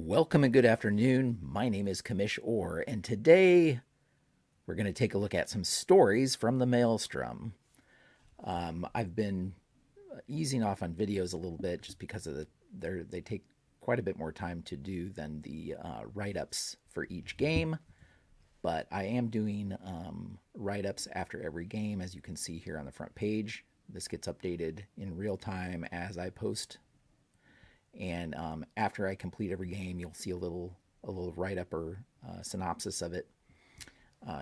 Welcome and good afternoon. My name is Kamish Orr, and today we're going to take a look at some stories from the Maelstrom. I've been easing off on videos a little bit just because of they take quite a bit more time to do than the write-ups for each game. But I am doing write-ups after every game, as you can see here on the front page. This gets updated in real time as I post, and after I complete every game, you'll see a little write up or synopsis of it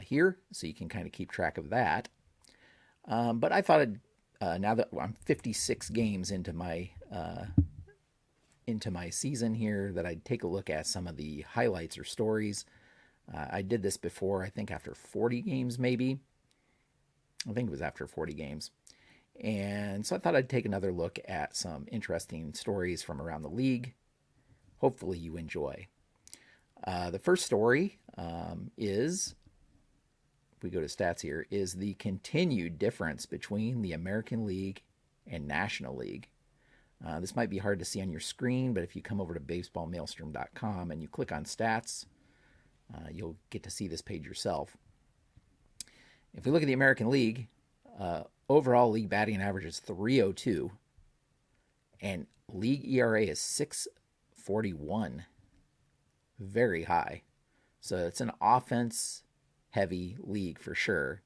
here, so you can kind of keep track of that. But I thought now that I'm 56 games into my season here, that I'd take a look at some of the highlights or stories. I did this before, I think after 40 games, maybe. I think it was after 40 games. And so I thought I'd take another look at some interesting stories from around the league. Hopefully you enjoy. The first story is, if we go to stats here, is the continued difference between the American League and National League. This might be hard to see on your screen, but if you come over to baseballmaelstrom.com and you click on stats, you'll get to see this page yourself. If we look at the American League, overall league batting average is 302, and league ERA is 6.41. Very high. So it's an offense-heavy league for sure.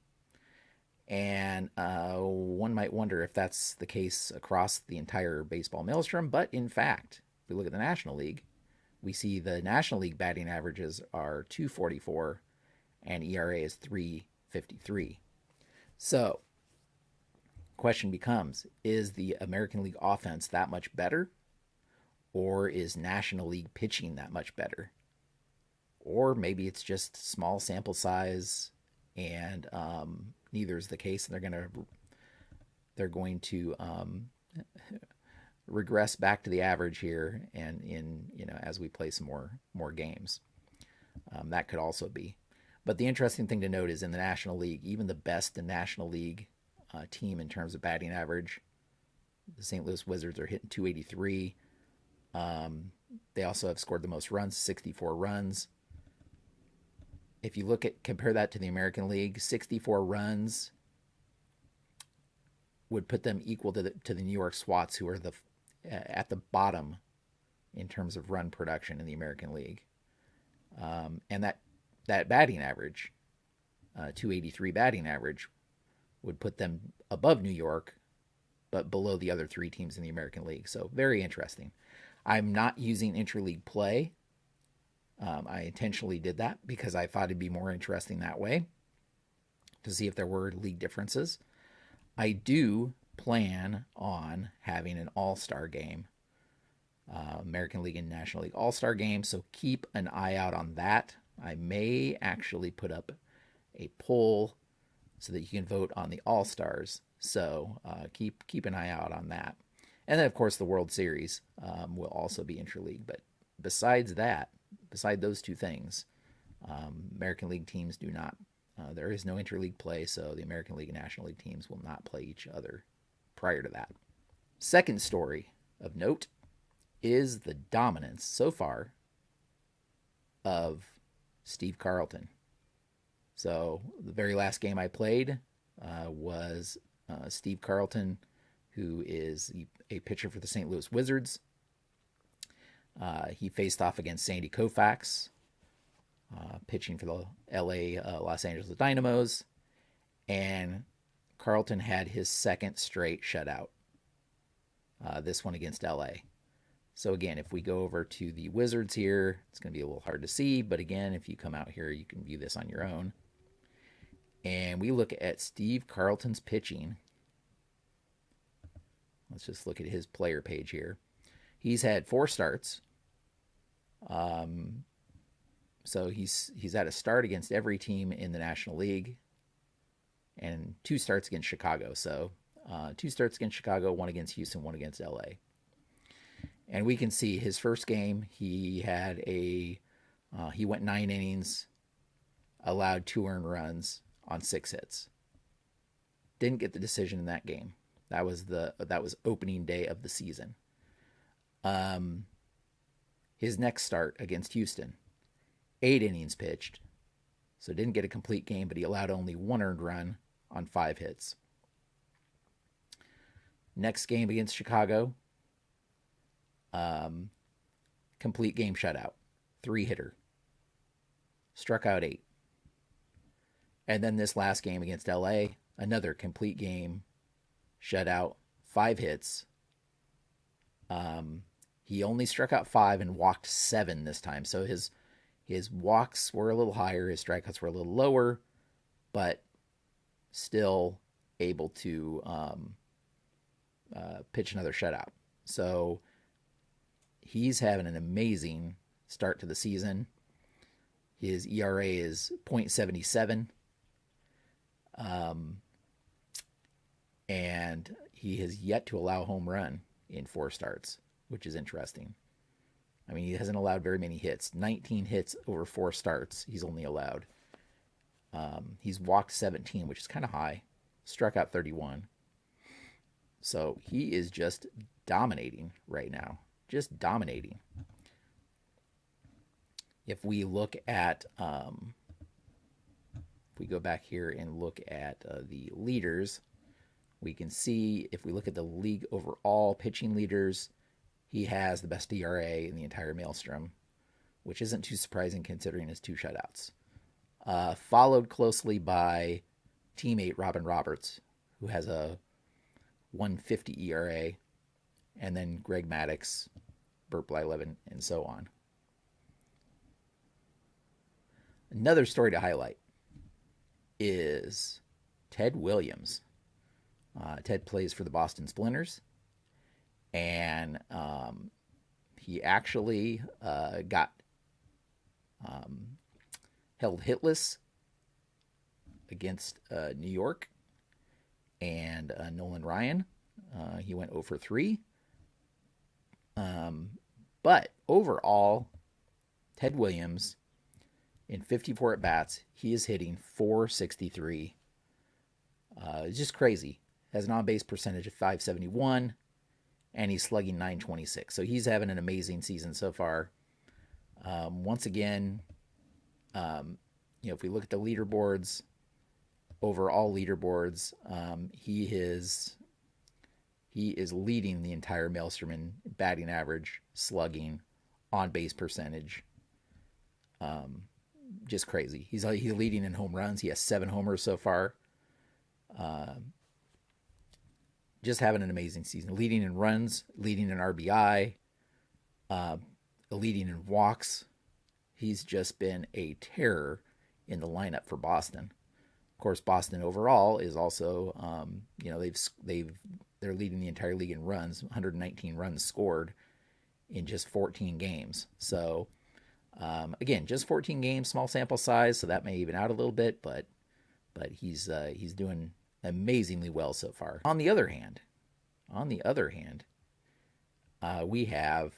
And one might wonder if that's the case across the entire Baseball Maelstrom, but in fact, if we look at the National League, we see the National League batting averages are 244 and ERA is 353. So, question becomes, is the American League offense that much better? Or is National League pitching that much better? Or maybe it's just small sample size and neither is the case, and they're going to regress back to the average here, and as we play some more games, that could also be. But the interesting thing to note is in the National League, even the best in National League team in terms of batting average, the St. Louis Wizards are hitting 283. They also have scored the most runs, 64 runs. If you compare that to the American League, 64 runs would put them equal to the New York Swats, who are at the bottom in terms of run production in the American League. And that batting average, 283 batting average, would put them above New York, but below the other three teams in the American League. So very interesting. I'm not using interleague play. I intentionally did that because I thought it'd be more interesting that way to see if there were league differences. I do plan on having an all-star game, American League and National League all-star game, so keep an eye out on that. I may actually put up a poll so that you can vote on the all-stars. So keep an eye out on that. And then, of course, the World Series will also be interleague. But beside those two things, American League teams do not. There is no interleague play, so the American League and National League teams will not play each other prior to that. Second story of note is the dominance so far of Steve Carlton. So the very last game I played was Steve Carlton, who is a pitcher for the St. Louis Wizards. He faced off against Sandy Koufax, pitching for the Los Angeles Dynamos, and Carlton had his second straight shutout, this one against LA. So again, if we go over to the Wizards here, it's going to be a little hard to see, but again, if you come out here, you can view this on your own. And we look at Steve Carlton's pitching. Let's just look at his player page here. He's had 4 starts. So he's had a start against every team in the National League and 2 starts against Chicago. So 2 starts against Chicago, 1 against Houston, 1 against LA. And we can see his first game, he went 9 innings, allowed 2 earned runs on 6 hits. Didn't get the decision in that game. That was opening day of the season. His next start against Houston, 8 innings pitched, so didn't get a complete game, but he allowed only 1 earned run on 5 hits. Next game against Chicago, complete game shutout, 3-hitter, struck out 8. And then this last game against LA, another complete game shutout, 5 hits. He only struck out 5 and walked 7 this time. So his walks were a little higher, his strikeouts were a little lower, but still able to pitch another shutout. So he's having an amazing start to the season. His ERA is .77. And he has yet to allow a home run in 4 starts, which is interesting. I mean, he hasn't allowed very many hits. 19 hits over 4 starts he's only allowed. He's walked 17, which is kind of high. Struck out 31. So he is just dominating right now. Just dominating. If we look at, if we go back here and look at the leaders, we can see if we look at the league overall pitching leaders, he has the best ERA in the entire Maelstrom, which isn't too surprising considering his 2 shutouts. Followed closely by teammate Robin Roberts, who has a 150 ERA, and then Greg Maddux, Burt Blyleven, and so on. Another story to highlight is Ted Williams. Ted plays for the Boston Splinters, and he actually got held hitless against New York and Nolan Ryan. He went 0 for 3. But overall, Ted Williams, in 54 at-bats, he is hitting .463. It's just crazy. Has an on-base percentage of .571, and he's slugging .926. So he's having an amazing season so far. Once again, if we look at the leaderboards, overall leaderboards, he is leading the entire Maelstrom in batting average, slugging, on-base percentage. Just crazy. He's leading in home runs. He has 7 homers so far. Just having an amazing season. Leading in runs, leading in RBI, leading in walks. He's just been a terror in the lineup for Boston. Of course, Boston overall is also, they're leading the entire league in runs, 119 runs scored in just 14 games. So, again, just 14 games, small sample size, so that may even out a little bit, but he's doing amazingly well so far. On the other hand, we have,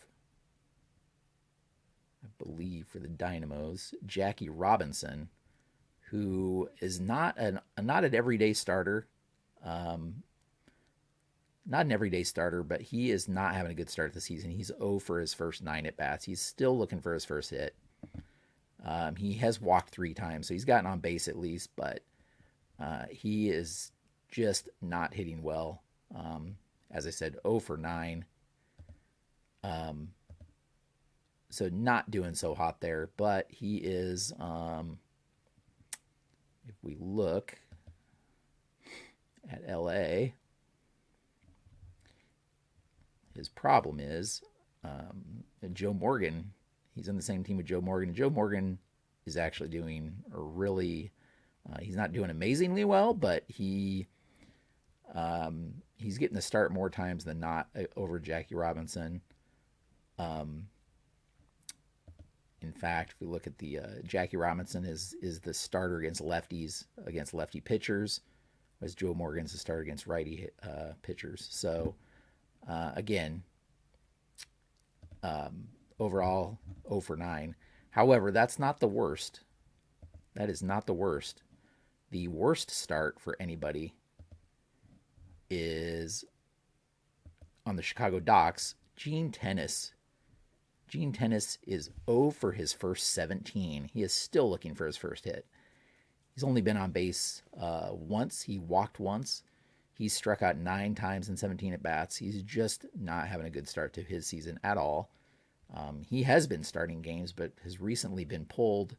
I believe for the Dynamos, Jackie Robinson, who is not an everyday starter. Not an everyday starter, but he is not having a good start to the season. He's 0 for his first 9 at-bats. He's still looking for his first hit. He has walked 3 times, so he's gotten on base at least, but he is just not hitting well. As I said, 0 for 9. So not doing so hot there, but he is, if we look at LA, his problem is Joe Morgan. He's on the same team with Joe Morgan. Joe Morgan is actually doing a really, he's not doing amazingly well, but he's getting the start more times than not over Jackie Robinson. In fact, if we look at the Jackie Robinson is the starter against lefties, against lefty pitchers, whereas Joe Morgan's the starter against righty pitchers. So again, overall 0 for 9. However, that's not the worst. That is not the worst. The worst start for anybody is on the Chicago Docks, Gene Tenace. Gene Tennis is 0 for his first 17. He is still looking for his first hit. He's only been on base once. He walked once. He's struck out 9 times in 17 at bats. He's just not having a good start to his season at all. He has been starting games, but has recently been pulled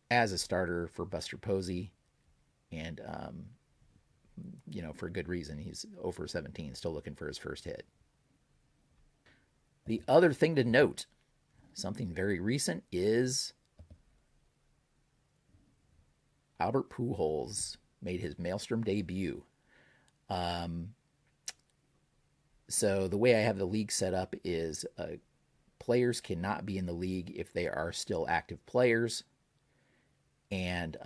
as a starter for Buster Posey, and for good reason. He's 0 for 17, still looking for his first hit. The other thing to note, something very recent, is Albert Pujols made his Maelstrom debut. So the way I have the league set up is players cannot be in the league if they are still active players, and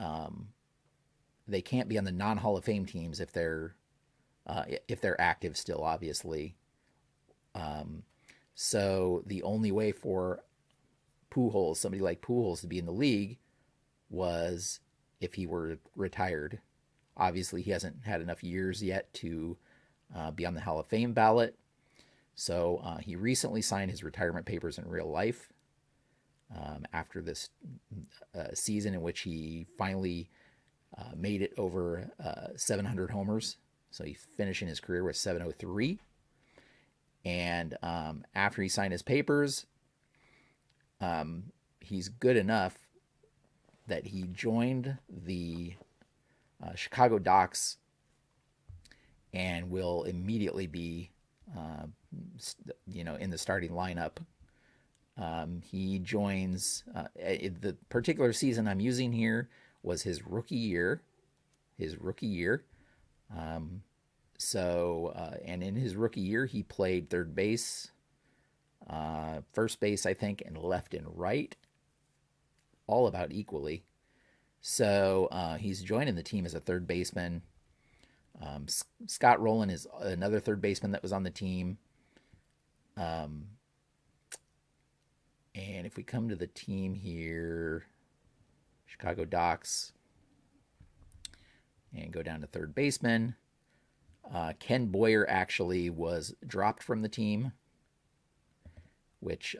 they can't be on the non-Hall of Fame teams if they're active still, obviously. So the only way for Pujols, somebody like Pujols, to be in the league was if he were retired. Obviously, he hasn't had enough years yet to be on the Hall of Fame ballot. So he recently signed his retirement papers in real life after this season in which he finally made it over 700 homers. So he's finishing his career with 703. And after he signed his papers, he's good enough that he joined the Chicago Docks and will immediately be, in the starting lineup. He joins the particular season I'm using here was his rookie year. And in his rookie year, he played third base, first base, I think, and left and right, all about equally. So he's joining the team as a third baseman. Scott Rowland is another third baseman that was on the team. And if we come to the team here, Chicago Docks, and go down to third baseman, Ken Boyer actually was dropped from the team, which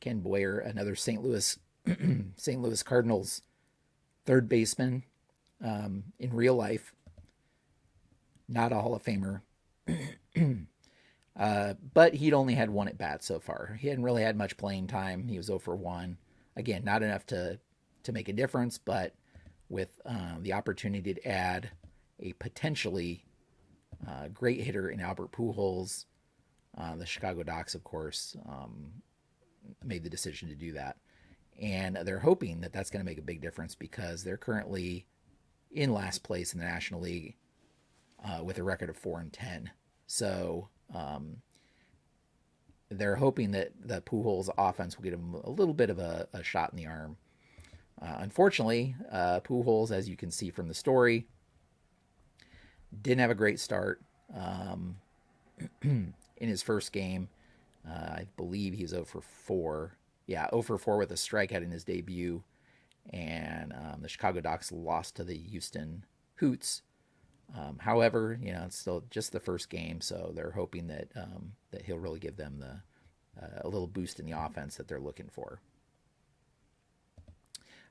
Ken Boyer, another St. Louis Cardinals third baseman, in real life, not a Hall of Famer, but he'd only had one at bat so far. He hadn't really had much playing time. He was 0 for 1. Again, not enough to make a difference, but with the opportunity to add a potentially great hitter in Albert Pujols, the Chicago Docks, of course, made the decision to do that. And they're hoping that that's going to make a big difference because they're currently in last place in the National League with a record of 4-10. So they're hoping that the Pujols offense will get him a little bit of a shot in the arm. Unfortunately, Pujols, as you can see from the story, didn't have a great start in his first game. I believe he was 0 for 4. Yeah, 0 for 4 with a strikeout in his debut. And the Chicago Docks lost to the Houston Hoots. However, it's still just the first game, so they're hoping that that he'll really give them a little boost in the offense that they're looking for.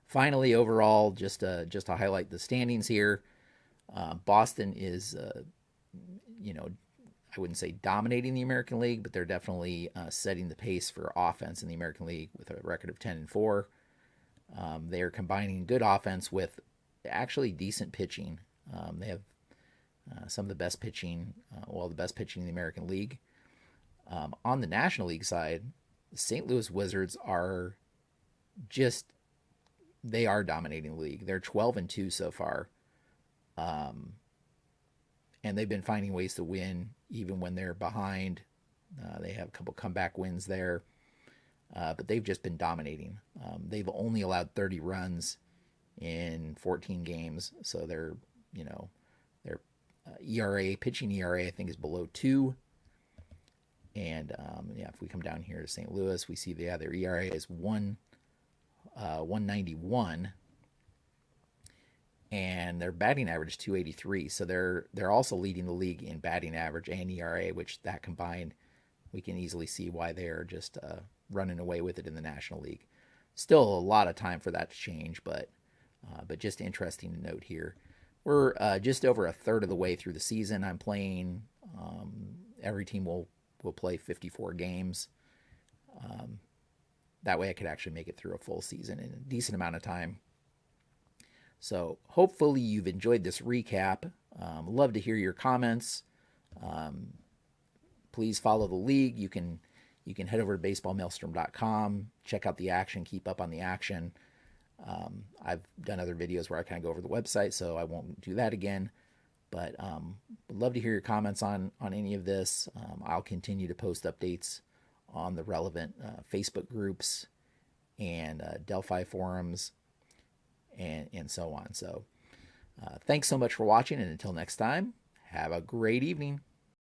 Finally, overall, just to highlight the standings here, Boston is, I wouldn't say dominating the American League, but they're definitely setting the pace for offense in the American League with a record of 10-4. They're combining good offense with actually decent pitching. They have some of the best pitching, the best pitching in the American League. On the National League side, the St. Louis Wizards are they are dominating the league. They're 12-2 so far. And they've been finding ways to win even when they're behind. They have a couple comeback wins there. But they've just been dominating. They've only allowed 30 runs in 14 games. So their ERA, pitching ERA, I think is below 2. And if we come down here to St. Louis, we see their ERA is 191. And their batting average is 283. So they're also leading the league in batting average and ERA, which that combined we can easily see why they're just running away with it in the National League. Still a lot of time for that to change, but just interesting to note here. We're just over a third of the way through the season. I'm playing. Every team will play 54 games. That way I could actually make it through a full season in a decent amount of time. So hopefully you've enjoyed this recap. Love to hear your comments. Please follow the league. You can head over to baseballmaelstrom.com, check out the action, keep up on the action. I've done other videos where I kind of go over the website, so I won't do that again. But would love to hear your comments on any of this. I'll continue to post updates on the relevant Facebook groups and Delphi forums and so on. So thanks so much for watching, and until next time, have a great evening.